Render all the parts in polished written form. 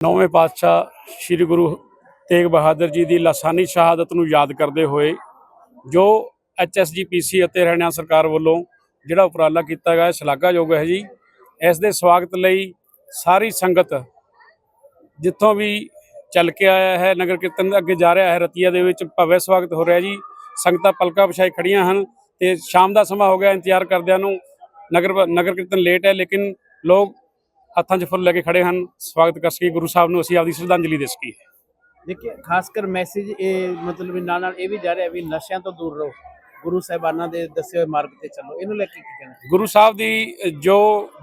नौवें पातशाह श्री गुरु तेग बहादुर जी की लासानी शहादत ਨੂੰ याद करते हुए जो HSGPC ਅਤੇ हरियाणा सरकार ਵੱਲੋਂ ਜਿਹੜਾ ਉਪਰਾਲਾ ਕੀਤਾ ਗਿਆ ਸ਼ਲਾਘਾਯੋਗ है जी। इस दे स्वागत ਲਈ सारी संगत जितों भी चल के आया है नगर कीर्तन अगे जा रहा है रतिया ਦੇ ਵਿੱਚ ਭव्य स्वागत हो रहा जी। संगतां पलका विछाई खड़ियां हैं ਤੇ शाम का समा हो गया इंतजार करदिਆਂ ਨੂੰ। नगर कीर्तन लेट है लेकिन लोग हत्थां 'ਚ फुल लेके खड़े हैं स्वागत कर सके गुरु साहब ਨੂੰ ਅਸੀਂ ਆਪਦੀ श्रद्धांजलि दे सकी। देखिए खासकर मैसेज मतलब नाल ये भी जा रहा है भी नशਿਆਂ ਤੋਂ दूर रहो, गुरु साहिबाना ਦੇ ਦੱਸੇ ਹੋਏ मार्ग ਤੇ चलो। ਇਹਨੂੰ ਲੈ ਕੇ ਕੀ ਕਹਿਣਾ? गुरु साहब की जो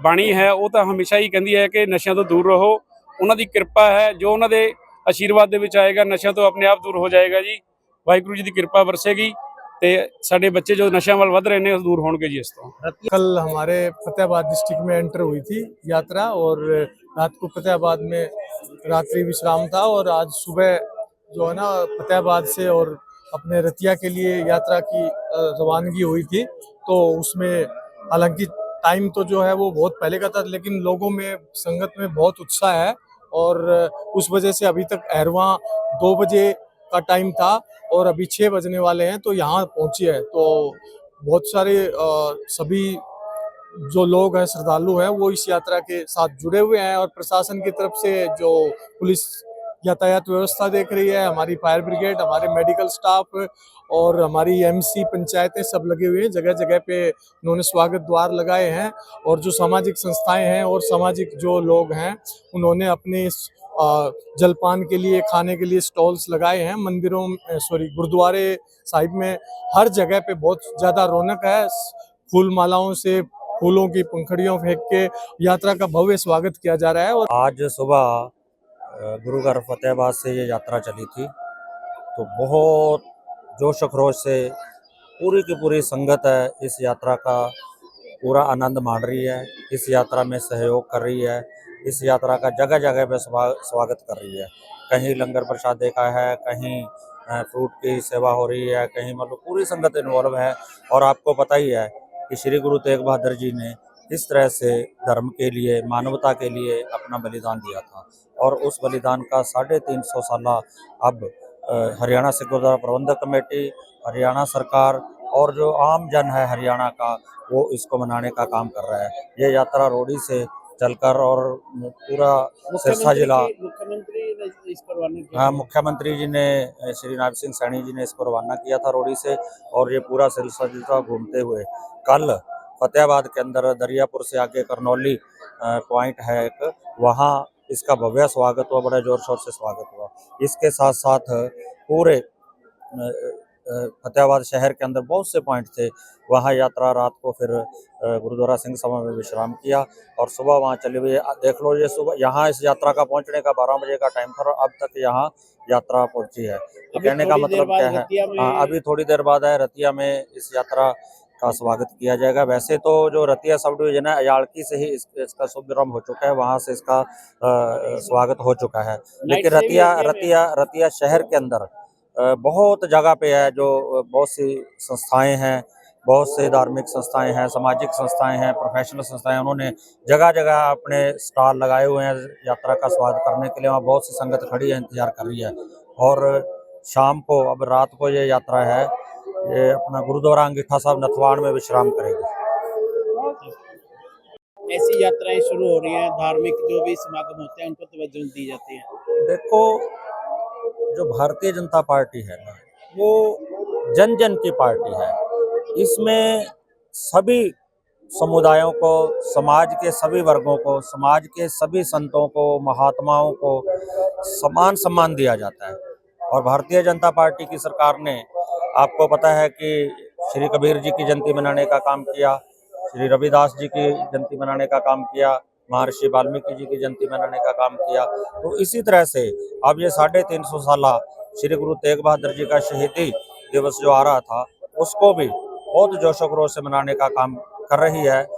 बाणी है वो तो हमेशा ही कहती है कि नशਿਆਂ ਤੋਂ दूर रहो। उन्होंने कृपा है जो उन्होंने आशीर्वाद ਦੇ ਵਿੱਚ आएगा नशਿਆਂ ਤੋਂ अपने आप दूर हो जाएगा जी। वाहिगुरु जी की कृपा बरसेगी ਤੇ ਸਾਡੇ ਬੱਚੇ जो नशਿਆਂ ਵੱਲ ਵੱਧ ਰਹੇ ਨੇ दूर होणगे जी। इस तो कल हमारे फतेहाबाद डिस्ट्रिक्ट में एंटर हुई थी यात्रा और रात को फतेहाबाद में रात्रि विश्राम था और आज सुबह जो है ना फतेहाबाद से और अपने रतिया के लिए यात्रा की रवानगी हुई थी। तो उसमें हालांकि टाइम तो जो है वो बहुत पहले का था लेकिन लोगों में संगत में बहुत उत्साह है और उस वजह से अभी तक अहरवां 2 बजे का टाइम था और अभी 6 बजने वाले हैं तो यहाँ पहुंची है। तो बहुत सारे सभी जो लोग हैं श्रद्धालु हैं वो इस यात्रा के साथ जुड़े हुए हैं और प्रशासन की तरफ से जो पुलिस यातायात व्यवस्था देख रही है, हमारी फायर ब्रिगेड, हमारे मेडिकल स्टाफ और हमारी MC पंचायतें सब लगे हुए हैं। जगह जगह पे उन्होंने स्वागत द्वार लगाए हैं और जो सामाजिक संस्थाएं हैं और सामाजिक जो लोग हैं उन्होंने अपने जलपान के लिए खाने के लिए स्टॉल्स लगाए हैं। मंदिरों गुरुद्वारे साहिब में हर जगह पे बहुत ज़्यादा रौनक है। फूल मालाओं से फूलों की पंखड़ियों फेंक के यात्रा का भव्य स्वागत किया जा रहा है। और आज सुबह गुरुद्वारा फतेहाबाद से ये यात्रा चली थी तो बहुत जोश खरोश से पूरी की पूरी संगत है इस यात्रा का पूरा आनंद मान रही है, इस यात्रा में सहयोग कर रही है, इस यात्रा का जगह जगह पे स्वागत कर रही है। कहीं लंगर प्रसाद देखा है, कहीं फ्रूट की सेवा हो रही है, कहीं मतलब पूरी संगत इन्वॉल्व है। और आपको पता ही है कि श्री गुरु तेग बहादुर जी ने इस तरह से धर्म के लिए मानवता के लिए अपना बलिदान दिया था और उस बलिदान का 350 साल अब हरियाणा सिख गुरुद्वारा प्रबंधक कमेटी, हरियाणा सरकार और जो आम जन है हरियाणा का वो इसको मनाने का काम कर रहा है। ये यात्रा रोडी से चलकर और पूरा सिरसा जिला मुख्यमंत्री जी ने श्री नायब सिंह सैनी जी ने इसको रवाना किया था रोडी से और ये पूरा सिरसा जिला घूमते हुए कल फतेहाबाद के अंदर दरियापुर से आगे करनौली पॉइंट है एक, वहाँ इसका भव्य स्वागत हुआ, बड़ा जोर शोर से स्वागत हुआ। इसके साथ साथ पूरे फतेहाबाद शहर के अंदर बहुत से पॉइंट थे, वहाँ यात्रा रात को फिर गुरुद्वारा सिंह सभा में विश्राम किया और सुबह वहाँ चली हुई। देख लो ये सुबह यहाँ इस यात्रा का पहुँचने का 12 बजे का टाइम था और अब तक यहाँ यात्रा पहुँची है। तो कहने का मतलब क्या है, हाँ अभी थोड़ी देर बाद है रतिया में इस यात्रा का स्वागत किया जाएगा। वैसे तो जो रतिया सब डिवीजन है अयाड़की से ही इसका शुभारंभ हो चुका है, वहाँ से इसका स्वागत हो चुका है। लेकिन रतिया शहर के अंदर बहुत जगह पे है जो बहुत सी संस्थाएं हैं, बहुत से धार्मिक संस्थाएं हैं, सामाजिक संस्थाएं हैं, प्रोफेशनल संस्थाएं, उन्होंने जगह जगह अपने स्टॉल लगाए हुए हैं यात्रा का स्वागत करने के लिए। वहाँ बहुत सी संगत खड़ी है, इंतजार कर रही है और शाम को अब रात को ये यात्रा है ये अपना गुरुद्वारा अंगीठा साहब नथवाड़ में विश्राम करेगी। ऐसी यात्राएं शुरू हो रही हैं, धार्मिक जो भी समागम होते हैं उनको तवज्जो दी जाती है। देखो जो भारतीय जनता पार्टी है ना वो जन जन की पार्टी है, इसमें सभी समुदायों को, समाज के सभी वर्गों को, समाज के सभी संतों को, महात्माओं को समान सम्मान दिया जाता है। और भारतीय जनता पार्टी की सरकार ने आपको पता है कि श्री कबीर जी की जयंती मनाने का काम किया, श्री रविदास जी की जयंती मनाने का काम किया, महर्षि वाल्मीकि जी की जयंती मनाने का काम किया। तो इसी तरह से अब ये 350 साल श्री गुरु तेग बहादुर जी का शहीदी दिवस जो आ रहा था उसको भी बहुत जोशो खरोश से मनाने का काम कर रही है।